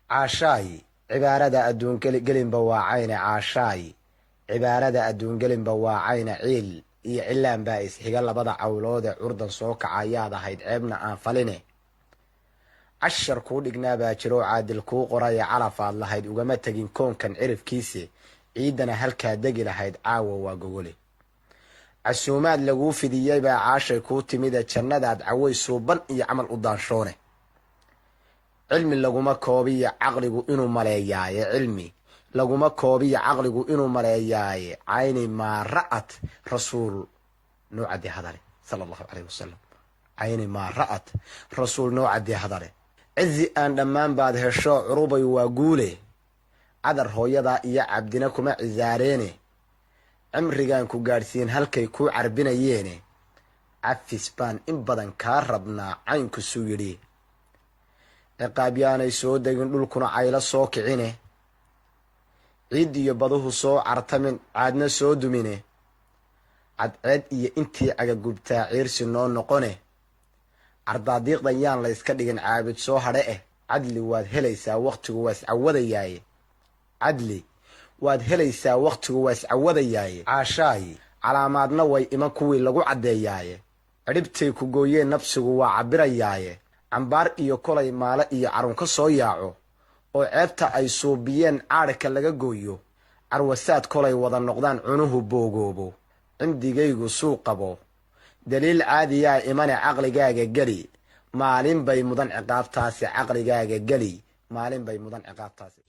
caashaay cibaarada adduun gelinba waa cayne caashaay cibaarada adduun gelinba waa cayne ciil iyo cilaan baa isxiga labada cawloode curdan soo kacayaad ahayd ceebna aan faline cashar kuu dhignaa baa jiroo caadil kuu qoraya calafaad lahayd ugama tegin koonkan cirifkiise ciiddana halkaa degi lahayd caawa waa gogole casuumaad laguu fidiyey baa caashay kuu timide jannadaad caway suuban iyo camal u daanshoone cilmi laguma koobiyo caqligu inuu maleeyaaye cilmi laguma koobiyo caqligu inuu maleeyaaye cayni maa ra'at rasuul noocadii hadale sala allahu caleyh wasalam cayni maa ra'at rasuul noocadii hadale cizi aan dhammaan baad hesho curubay waa guule cadar hooyadaa iyo cabdina kuma cisaareene cimrigaan ku gaadhsiin halkay kuu carbinayeene cafis baan in badan kaa rabnaa caynkusuu yidhi ciqaab yaanay soo degin dhulkuna caylo soo kicine ciid iyo baduhu soo cartamin caadna soo dumine cadceed iyo intii cagagubtaa ciirsi noo noqone cardaadiiqdan yaan la yska dhigin caabid soo hadhe cadli waad helaysaa wakhtigu waa iscawadayaaye cadli waad helaysaa wakhtigu waa iscawadayaaye caashaay calaamaadna way iman kuwii lagu caddeeyaaye cidhibtay ku gooyeen nafsigu waa cabbirayaaye cambaar iyo kolay maale iyo carun ka soo yaaco oo ceebta ay suubiyeen caadhka laga gooyo carwasaad kolay wada noqdaan cunuhu boogoobo cimdigaygu suu qabo daliil caadiyaa imane caqligaaga geli maalin bay mudan ciqaabtaasi caqligaaga geli maalin bay mudan ciqaabtaasi